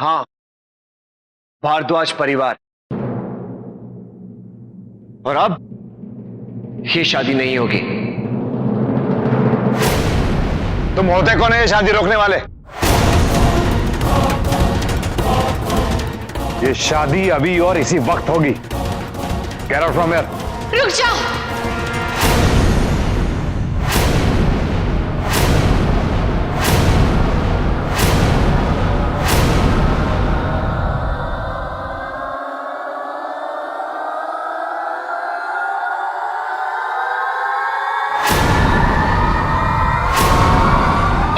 हाँ, भारद्वाज परिवार। और अब ये शादी नहीं होगी। तुम होते कौन है ये शादी रोकने वाले? ये शादी अभी और इसी वक्त होगी। Get out from here. रुक जाओ।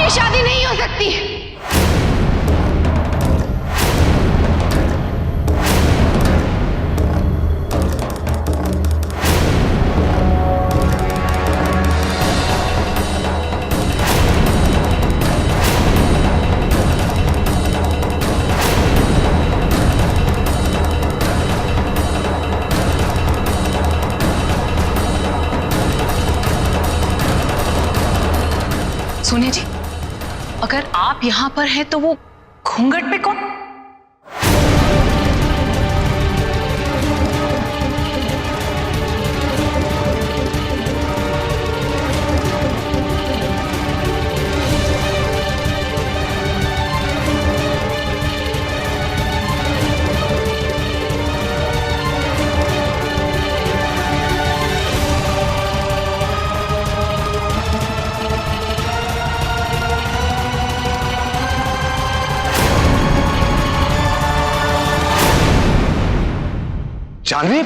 ये शादी नहीं हो सकती। सोनिया जी, अगर आप यहां पर हैं तो वो घूंघट पे कौन? जानवी,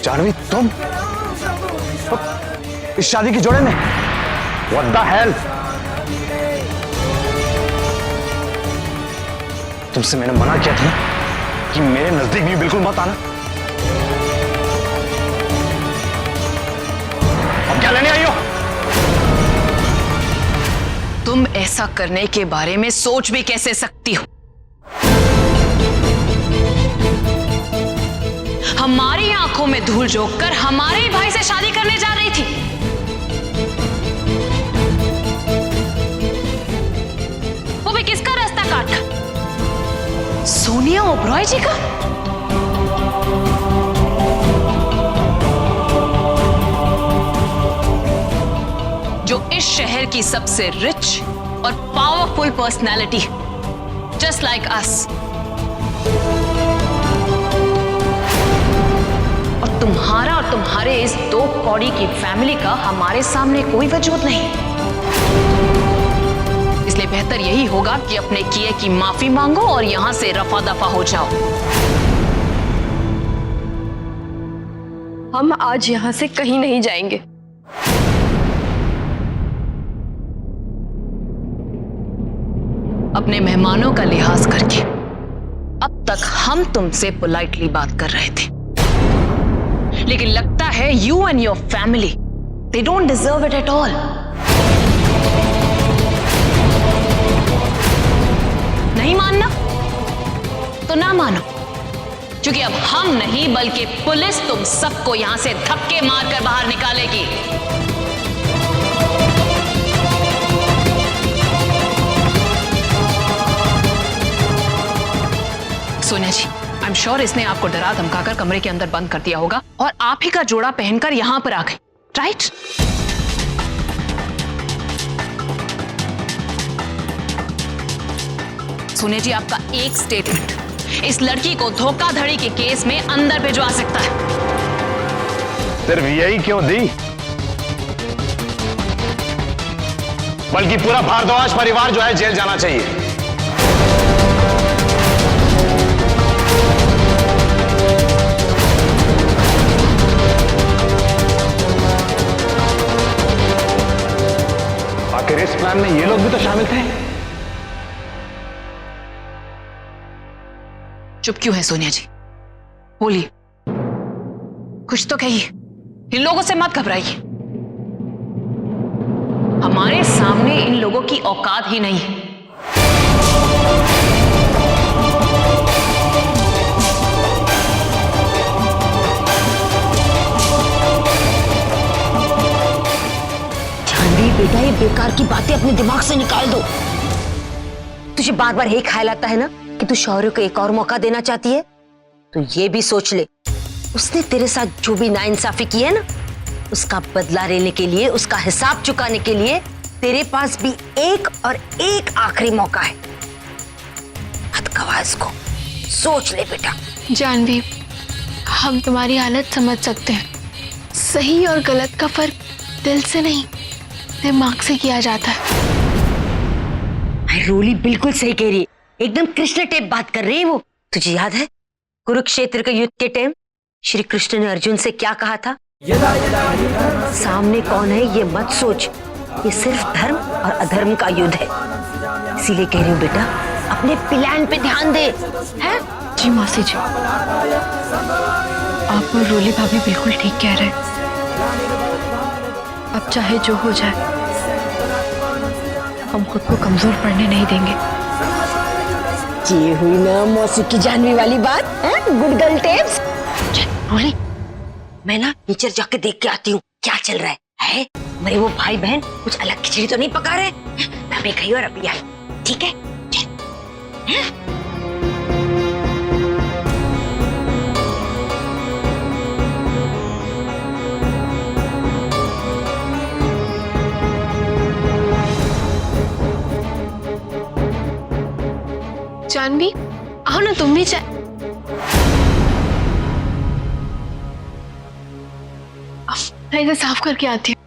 जानवी तुम इस शादी की जोड़े में? What the hell? तुमसे मैंने मना किया था ना कि मेरे नजदीक भी बिल्कुल मत आना। अब क्या लेने आई हो? तुम ऐसा करने के बारे में सोच भी कैसे सकती हो? हमारी आंखों में धूल झोंककर हमारे ही भाई से शादी करने जा रही थी। वो भी किसका रास्ता काटा? सोनिया ओबरॉय जी का? जो इस शहर की सबसे रिच और पावरफुल पर्सनैलिटी है, जस्ट लाइक अस। तुम्हारा और तुम्हारे इस दो कौड़ी की फैमिली का हमारे सामने कोई वजूद नहीं। इसलिए बेहतर यही होगा कि अपने किए की माफी मांगो और यहां से रफा दफा हो जाओ। हम आज यहां से कहीं नहीं जाएंगे। अपने मेहमानों का लिहाज करके अब तक हम तुमसे पोलाइटली बात कर रहे थे, लेकिन लगता है you and your family they don't deserve it at all. नहीं मानना तो ना मानो, क्योंकि अब हम नहीं बल्कि पुलिस तुम सबको यहां से धक्के मारकर बाहर निकालेगी। सोनिया जी, आई एम श्योर इसने आपको डरा धमकाकर कमरे के अंदर बंद कर दिया होगा और आप ही का जोड़ा पहनकर यहां पर आ गए, राइट? सोनिया जी, आपका एक स्टेटमेंट इस लड़की को धोखाधड़ी के केस में अंदर भिजवा सकता है। सिर्फ यही क्यों दी, बल्कि पूरा भारद्वाज परिवार जो है जेल जाना चाहिए। आखिर इस प्लान में ये लोग भी तो शामिल थे। चुप क्यों है सोनिया जी? बोलिए, कुछ तो कहिए। इन लोगों से मत घबराइए, हमारे सामने इन लोगों की औकात ही नहीं है। जानवी बेटा, ये बेकार की बातें अपने दिमाग से निकाल दो। तुझे बार बार यही ख्याल आता है ना कि तू शौर्य को एक और मौका देना चाहती है? तो ये भी सोच ले, उसने तेरे साथ जो भी नाइंसाफी की है ना, उसका बदला लेने के लिए, उसका हिसाब चुकाने के लिए तेरे पास भी एक और एक आखिरी मौका है। मत गवा इसको, सोच ले बेटा। जानवी, हम तुम्हारी हालत समझ सकते हैं। सही और गलत का फर्क दिल से नहीं, दिमाग से किया जाता है। रोली बिल्कुल सही कह रही है, एकदम कृष्ण टेप बात कर रही है वो। तुझे याद है कुरुक्षेत्र के युद्ध के टाइम श्री कृष्ण ने अर्जुन से क्या कहा था? सामने कौन है ये मत सोच, ये सिर्फ धर्म और अधर्म का युद्ध है। इसीलिए कह रही हूँ बेटा, अपने प्लान पे ध्यान दे। हैं? जी मौसी जी, आप और रोली भाभी बिल्कुल ठीक कह रहे हैं। अब चाहे जो हो जाए, हम खुद को कमजोर पड़ने नहीं देंगे। ये हुई ना मौसी की जानवी वाली बात, गुड गर्ल टिप्स। रोली, मैं ना नीचे जाके देख के आती हूँ क्या चल रहा है? मेरे वो भाई बहन कुछ अलग खिचड़ी तो नहीं पका रहे? मैं अभी गई और अभी आई, ठीक है? चल। जानवी, आओ ना तुम भी चाय। मैं इसे साफ करके आती हूँ।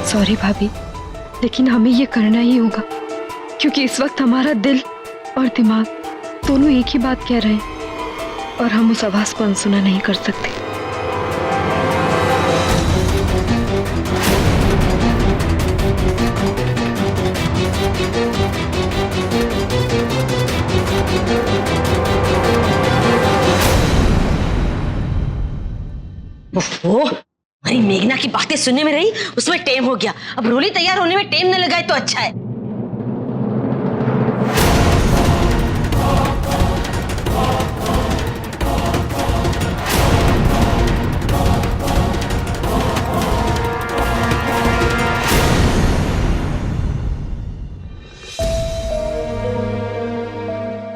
सॉरी भाभी, लेकिन हमें ये करना ही होगा, क्योंकि इस वक्त हमारा दिल और दिमाग दोनों एक ही बात कह रहे हैं और हम उस आवाज को अनसुना नहीं कर सकते। ओह, अरे मेघना की बातें सुनने में रही, उसमें टेम हो गया। अब रोली तैयार होने में टेम न लगाए तो अच्छा है।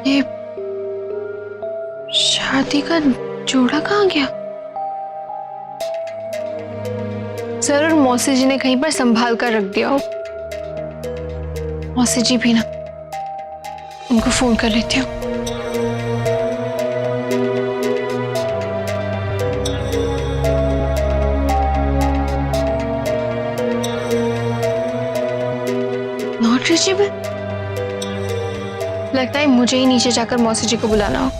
ये शादी का जोड़ा कहाँ गया? जरूर मौसी जी ने कहीं पर संभाल कर रख दिया हो। मौसी जी भी ना, उनको फोन कर लेती हूँ। Not reachable. लगता है मुझे ही नीचे जाकर मौसी जी को बुलाना हो,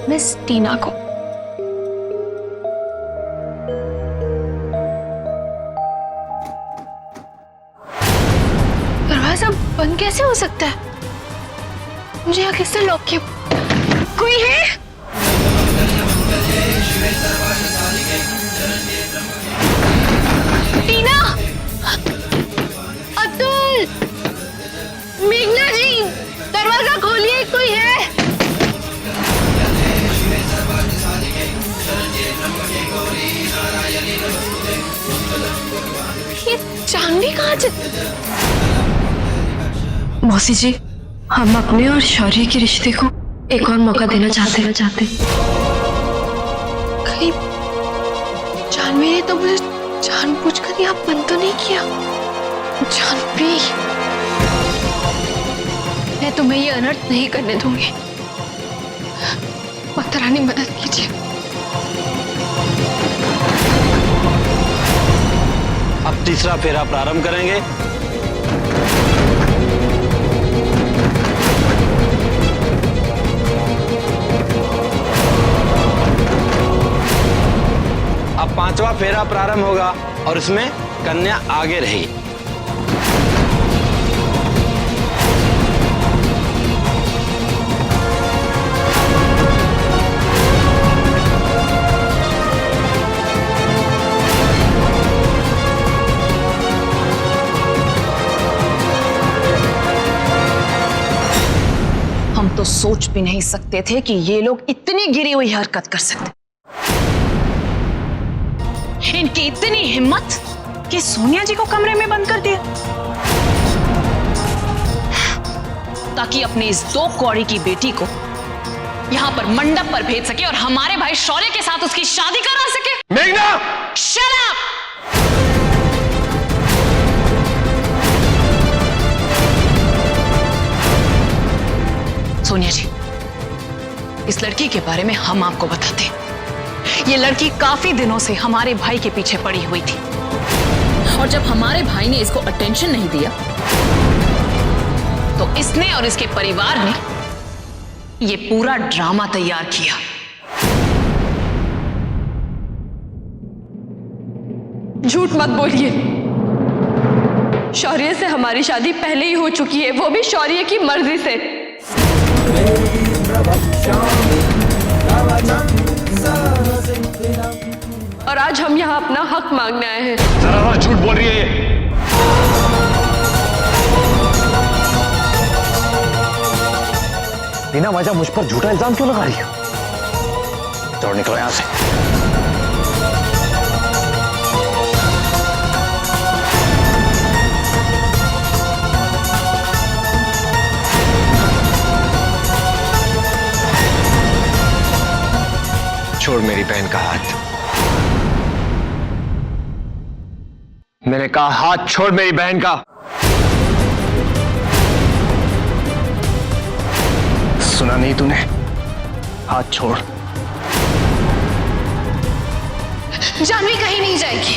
मिस टीना को। दरवाजा बंद कैसे हो सकता है? मुझे यहाँ किससे लॉक किया? कोई है? टीना, अतुल, मेघना जी, दरवाजा खोलिए, कोई है? ये जानवी कहाँ मौसी जी, हम अपने और शौर्य के रिश्ते को एक और मौका देना चाहते हैं। कहीं जानवी ने तो मुझे जानबूझकर यहाँ बंद तो नहीं किया। जानवी, मैं तुम्हें ये अनर्थ नहीं करने दूंगी। माता रानी मदद कीजिए। अब तीसरा फेरा प्रारंभ करेंगे। अब पांचवा फेरा प्रारंभ होगा और इसमें कन्या आगे रहेगी। हम तो सोच भी नहीं सकते थे कि ये लोग इतनी गिरी हुई हरकत कर सकते। इनकी इतनी हिम्मत कि सोनिया जी को कमरे में बंद कर दिया ताकि अपनी इस 2 कौड़ी की बेटी को यहां पर मंडप पर भेज सके और हमारे भाई शौर्य के साथ उसकी शादी करा सके। मेघना! Shut up! सोनिया जी, इस लड़की के बारे में हम आपको बताते हैं। ये लड़की काफी दिनों से हमारे भाई के पीछे पड़ी हुई थी और जब हमारे भाई ने इसको अटेंशन नहीं दिया तो इसने और इसके परिवार ने ये पूरा ड्रामा तैयार किया। झूठ मत बोलिए। शौर्य से हमारी शादी पहले ही हो चुकी है, वो भी शौर्य की मर्जी से। और आज हम यहाँ अपना हक मांगने आए हैं। सरासर झूठ बोल रही है ये। बिना वजह मुझ पर झूठा इल्जाम क्यों लगा रही है? चलो निकलो यहां से। छोड़ मेरी बहन का हाथ। मैंने कहा हाथ छोड़ मेरी बहन का। सुना नहीं तूने? हाथ छोड़। जानवी कहीं नहीं जाएगी।